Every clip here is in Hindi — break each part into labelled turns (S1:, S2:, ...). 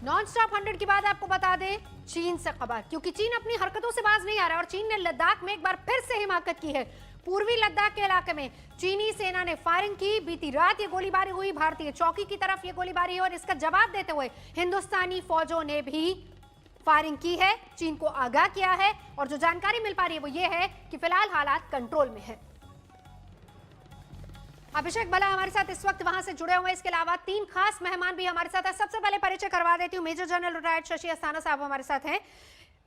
S1: नॉन स्टॉप 100 के बाद आपको बता दें चीन से खबर, क्योंकि चीन अपनी हरकतों से बाज नहीं आ रहा और चीन ने लद्दाख में एक बार फिर से हिमाकत की है। पूर्वी लद्दाख के इलाके में चीनी सेना ने फायरिंग की। बीती रात ये गोलीबारी हुई, भारतीय चौकी की तरफ ये गोलीबारी हुई और इसका जवाब देते हुए हिंदुस्तानी फौजों ने भी फायरिंग की है, चीन को आगाह किया है। और जो जानकारी मिल पा रही है वो ये है कि फिलहाल हालात कंट्रोल में है। अभिषेक भल्ला हमारे साथ इस वक्त वहां से जुड़े हुए हैं। इसके अलावा 3 खास मेहमान भी हमारे साथ हैं। सबसे पहले परिचय करवा देती हूँ, major general retired Shashi Asthana साहब हमारे साथ हैं,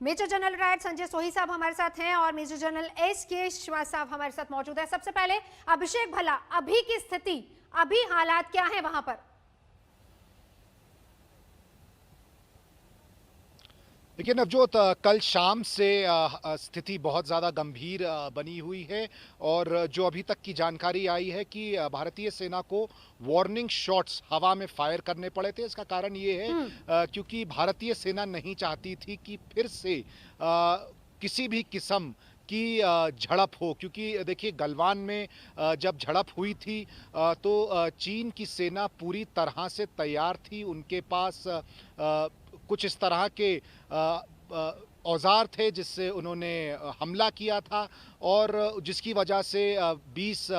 S1: मेजर जनरल रिटायर्ड संजय सोही साहब हमारे साथ हैं और मेजर जनरल एस.के. श्रीवास्तव साहब हमारे साथ मौजूद है। सबसे पहले अभिषेक भल्ला, अभी की स्थिति, अभी हालात क्या है वहां पर?
S2: देखिए नवजोत, कल शाम से स्थिति बहुत ज़्यादा गंभीर बनी हुई है और जो अभी तक की जानकारी आई है कि भारतीय सेना को वार्निंग शॉट्स हवा में फायर करने पड़े थे। इसका कारण ये है क्योंकि भारतीय सेना नहीं चाहती थी कि फिर से किसी भी किस्म की झड़प हो, क्योंकि देखिए गलवान में जब झड़प हुई थी तो चीन की सेना पूरी तरह से तैयार थी। उनके पास कुछ इस तरह के औजार थे जिससे उन्होंने हमला किया था और जिसकी वजह से 20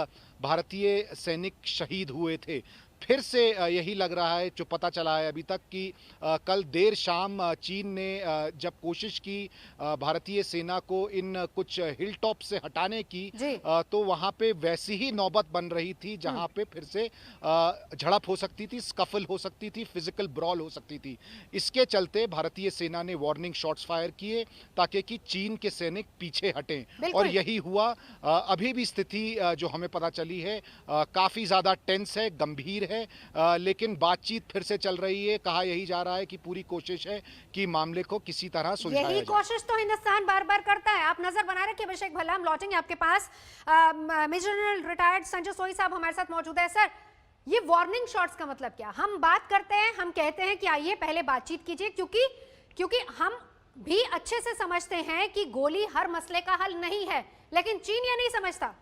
S2: भारतीय सैनिक शहीद हुए थे। फिर से यही लग रहा है, जो पता चला है अभी तक, कि कल देर शाम चीन ने जब कोशिश की भारतीय सेना को इन कुछ हिल टॉप से हटाने की तो वहां पे वैसी ही नौबत बन रही थी जहां पे फिर से झड़प हो सकती थी, स्कफल हो सकती थी, फिजिकल ब्रॉल हो सकती थी। इसके चलते भारतीय सेना ने वार्निंग शॉट्स फायर किए ताकि कि चीन के सैनिक पीछे हटें और यही हुआ। अभी भी स्थिति जो हमें पता चली है काफी ज्यादा टेंस है, गंभीर है, लेकिन बातचीत फिर से चल रही है। कहा यही जा रहा है कि पूरी कोशिश है कि मामले को किसी तरह सुलझाया जाए।
S1: यही कोशिश तो हिंदुस्तान बार बार करता है। आप नजर बना रखिए अभिषेक भल्ला, हम लौटेंगे आपके पास। मेजर जनरल रिटायर्ड संजय सोही साहब हमारे साथ मौजूद है। सर, ये वार्निंग शॉट्स का मतलब क्या? हम बात करते हैं, हम कहते हैं कि आइए पहले बातचीत कीजिए, क्योंकि हम भी अच्छे से समझते हैं कि गोली हर मसले का हल नहीं है, लेकिन चीन ये नहीं समझता।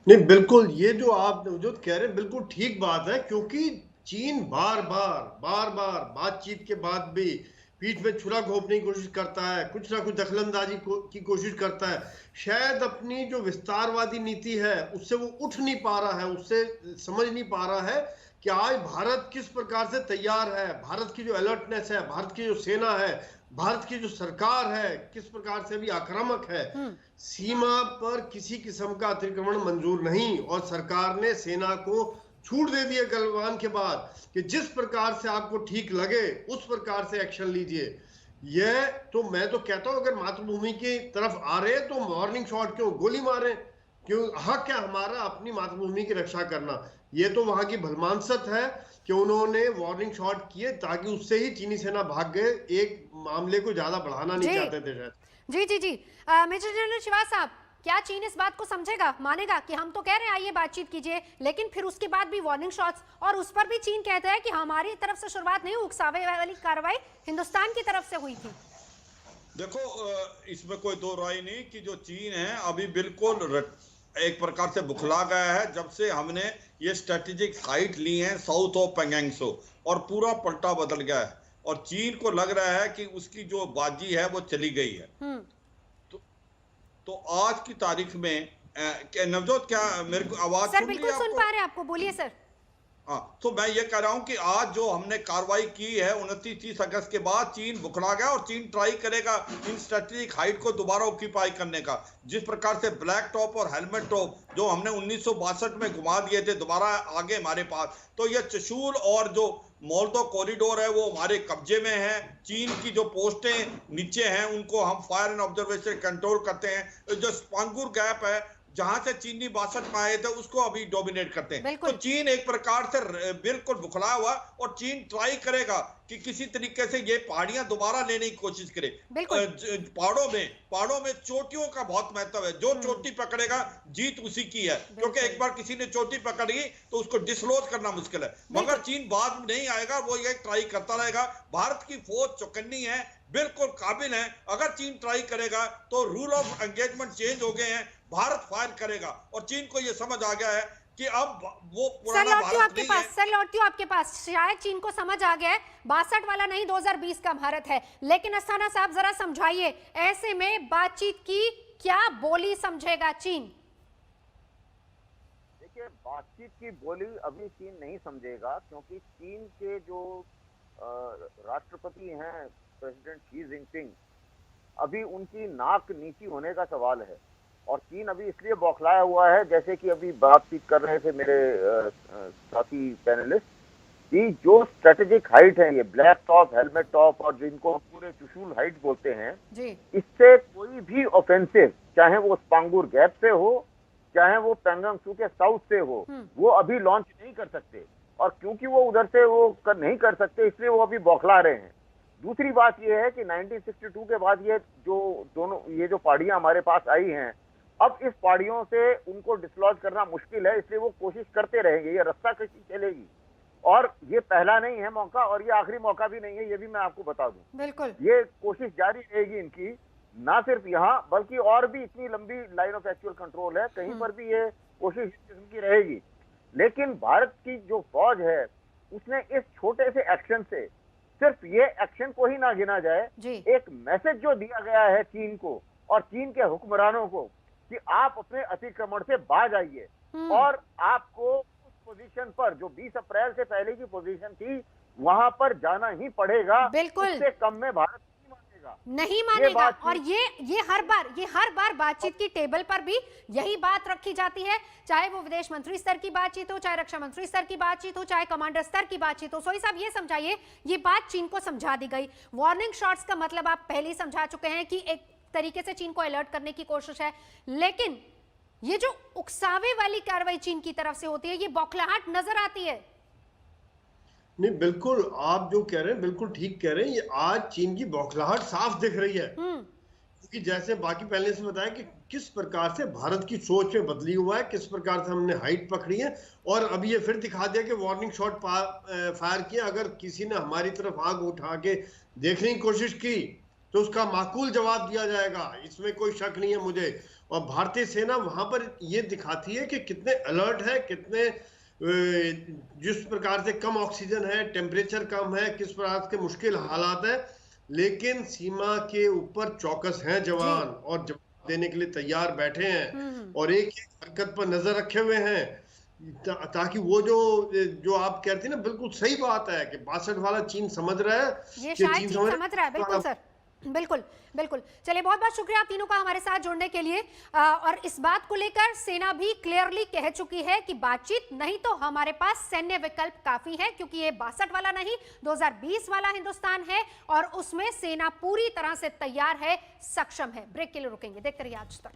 S3: नहीं, बिल्कुल ये जो आप जो कह रहे हैं बिल्कुल ठीक बात है, क्योंकि चीन बार बार बातचीत के बाद भी पीठ में छुरा घोंपने की कोशिश करता है, कुछ ना कुछ दखलंदाजी की कोशिश करता है। शायद अपनी जो विस्तारवादी नीति है उससे वो उठ नहीं पा रहा है, उससे समझ नहीं पा रहा है कि आज भारत किस प्रकार से तैयार है, भारत की जो अलर्टनेस है, भारत की जो सेना है, भारत की जो सरकार है किस प्रकार से भी आक्रामक है। सीमा पर किसी किस्म का अतिक्रमण मंजूर नहीं और सरकार ने सेना को छूट दे दी है गलवान के बाद कि जिस प्रकार से आपको ठीक लगे उस प्रकार से एक्शन लीजिए। यह तो मैं तो कहता हूं, अगर मातृभूमि की तरफ आ रहे तो वार्निंग शॉट क्यों, गोली मारे क्यों? हक है हमारा अपनी मातृभूमि की रक्षा करना। ये तो वहां की भलमानसत है कि उन्होंने वार्निंग शॉट किए ताकि उससे ही चीनी सेना भाग गए। एक मामले को ज्यादा बढ़ाना नहीं चाहते थे शायद।
S1: जी। मेजर जनरल श्रीवास्तव साहब, क्या चीन इस बात को समझेगा, मानेगा कि हम तो कह रहे हैं आइए बातचीत कीजिए, लेकिन फिर उसके बाद भी वार्निंग शॉट्स, और उस पर भी चीन कहता है कि हमारी तरफ से शुरुआत नहीं, उकसावे वाली कार्रवाई हिंदुस्तान की तरफ से हुई थी।
S4: देखो, इसमें कोई दो राय नहीं कि जो चीन है अभी बिल्कुल एक प्रकार से बुखला गया है। जब से हमने ये स्ट्रेटेजिक साइट ली है साउथ ऑफ पेंगेंगसो, और पूरा पलटा बदल गया है और चीन को लग रहा है कि उसकी जो बाजी है वो चली गई है। तो आज की तारीख में नवजोत, क्या मेरे को आवाज
S1: सर बिल्कुल सुन पा रहे हैं आपको, बोलिए सर।
S4: हाँ, तो मैं ये कह रहा हूं कि आज जो हमने कार्रवाई की है 29-30 अगस्त के बाद चीन बुखला गया और चीन ट्राई करेगा इन स्ट्रेटेजिक हाइट को दोबारा ऑक्यूपाई करने का। जिस प्रकार से ब्लैक टॉप और हेलमेट टॉप जो हमने 1962 में घुमा दिए थे दोबारा आगे हमारे पास, तो ये चशूल और जो मोल्दो कॉरिडोर है वो हमारे कब्जे में है। चीन की जो पोस्टें नीचे हैं उनको हम फायर एंड ऑब्जर्वेशन कंट्रोल करते हैं। जो स्पांगुर गैप है जहां से चीनी 62 में आए थे उसको अभी डोमिनेट करते हैं। तो चीन एक प्रकार से बिल्कुल बुखला हुआ और चीन ट्राई करेगा कि किसी तरीके से ये पहाड़ियां दोबारा लेने की कोशिश करे। पहाड़ों में चोटियों का बहुत महत्व है। जो चोटी पकड़ेगा जीत उसी की है, क्योंकि एक बार किसी ने चोटी पकड़ ली तो उसको डिसलोज करना मुश्किल है। मगर चीन बाद में नहीं आएगा, वो ये ट्राई करता रहेगा। भारत की फौज चौकन्नी है, बिल्कुल काबिल है। अगर चीन ट्राई करेगा तो रूल ऑफ एंगेजमेंट चेंज हो गए हैं, भारत फायर करेगा और चीन को यह समझ आ गया है कि अब वो
S1: सर
S4: पुराना
S1: लौटती हूँ
S4: भारत
S1: आपके
S4: नहीं
S1: पास,
S4: है।
S1: सर लौटती हूँ आपके पास। शायद चीन को समझ आ गया है 62 वाला नहीं 2020 का भारत है। लेकिन अस्थाना साहब जरा समझाइए, ऐसे में बातचीत की क्या बोली समझेगा चीन?
S5: देखिए, बातचीत की बोली अभी चीन नहीं समझेगा, क्योंकि चीन के जो राष्ट्रपति हैं प्रेसिडेंट शी जिनपिंग, अभी उनकी नाक नीची होने का सवाल है। और चीन अभी इसलिए बौखलाया हुआ है, जैसे कि अभी बातचीत कर रहे थे मेरे साथी पैनलिस्ट, कि जो स्ट्रेटेजिक हाइट है, ये ब्लैक टॉप, हेलमेट टॉप और जिनको पूरे चुशूल हाइट बोलते हैं,
S1: जी
S5: इससे कोई भी ऑफेंसिव, चाहे वो स्पांगुर गैप से हो, चाहे वो पेंगोंग त्सू के साउथ से हो, वो अभी लॉन्च नहीं कर सकते। और क्योंकि वो उधर से वो नहीं कर सकते, इसलिए वो अभी बौखला रहे हैं। दूसरी बात ये है कि 1962 के बाद ये जो पहाड़ियां हमारे पास आई हैं, अब इस पहाड़ियों से उनको डिसलॉज करना मुश्किल है, इसलिए वो कोशिश करते रहेंगे। ये रास्ता कशी चलेगी, और ये पहला नहीं है मौका, और ये आखिरी मौका भी नहीं है, ये भी मैं आपको बता दूं।
S1: बिल्कुल,
S5: ये कोशिश जारी रहेगी इनकी, ना सिर्फ यहाँ बल्कि और भी इतनी लंबी लाइन ऑफ एक्चुअल कंट्रोल है, कहीं पर भी ये कोशिश इस किस्म की रहेगी। लेकिन भारत की जो फौज है, उसने इस छोटे से एक्शन से, सिर्फ ये एक्शन को ही ना गिना जाए,
S1: जी
S5: एक मैसेज जो दिया गया है चीन को और चीन के हुक्मरानों को कि आप अपने अतिक्रमण से बाज आइए, और आपको उस पोजीशन पर जो 20 अप्रैल से पहले की पोजीशन थी, वहां पर जाना ही पड़ेगा।
S1: बिल्कुल।
S5: इससे कम में भारत
S1: नहीं मानेगा।
S5: बातचीत-
S1: और ये हर बार बातचीत की टेबल पर भी यही बात रखी जाती है, चाहे वो विदेश मंत्री स्तर की बातचीत हो, चाहे रक्षा मंत्री स्तर की बातचीत हो, चाहे कमांडर स्तर की बातचीत हो। सोई साहब ये समझाइए, ये बात चीन को समझा दी गई, वार्निंग शॉट्स का मतलब आप पहले ही समझा चुके हैं कि एक तरीके से चीन को अलर्ट करने की कोशिश है, लेकिन ये जो उकसावे वाली कार्रवाई चीन की तरफ से होती है, ये बौखलाहट नजर आती है।
S3: नहीं, बिल्कुल आप जो कह रहे हैं बिल्कुल ठीक कह रहे हैं। ये आज चीन की बौखलाहट साफ दिख रही है, क्योंकि जैसे बाकी पहले से बताया कि किस प्रकार से भारत की सोच में बदली हुआ है, किस प्रकार से हमने हाइट पकड़ी है, और अभी ये फिर दिखा दिया कि वार्निंग शॉट फायर किया। अगर किसी ने हमारी तरफ आग उठा के देखने की कोशिश की तो उसका माकूल जवाब दिया जाएगा, इसमें कोई शक नहीं है मुझे। और भारतीय सेना वहां पर ये दिखाती है कि कितने अलर्ट है, कितने जिस प्रकार से कम ऑक्सीजन है, टेम्परेचर कम है, किस प्रकार के मुश्किल हालात है, लेकिन सीमा के ऊपर चौकस हैं जवान, और जवाब देने के लिए तैयार बैठे हैं, और एक एक हरकत पर नजर रखे हुए हैं, ताकि वो जो आप कहते हैं ना, बिल्कुल सही बात है कि 62 वाला चीन समझ रहा है,
S1: ये
S3: कि
S1: शायद चीन समझ रहा है। बिल्कुल सर, बिल्कुल बिल्कुल। चलिए, बहुत बहुत शुक्रिया आप तीनों का हमारे साथ जुड़ने के लिए। और इस बात को लेकर सेना भी क्लियरली कह चुकी है कि बातचीत नहीं तो हमारे पास सैन्य विकल्प काफी है, क्योंकि ये 62 वाला नहीं 2020 वाला हिंदुस्तान है, और उसमें सेना पूरी तरह से तैयार है, सक्षम है। ब्रेक के लिए रुकेंगे, देखते रहिए आज तक।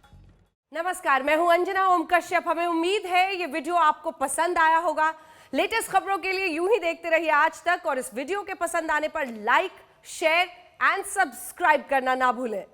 S6: नमस्कार, मैं हूं अंजना ओम कश्यप। हमें उम्मीद है ये वीडियो आपको पसंद आया होगा। लेटेस्ट खबरों के लिए यूं ही देखते रहिए आज तक, और इस वीडियो के पसंद आने पर लाइक, शेयर एंड सब्सक्राइब करना ना भूलें।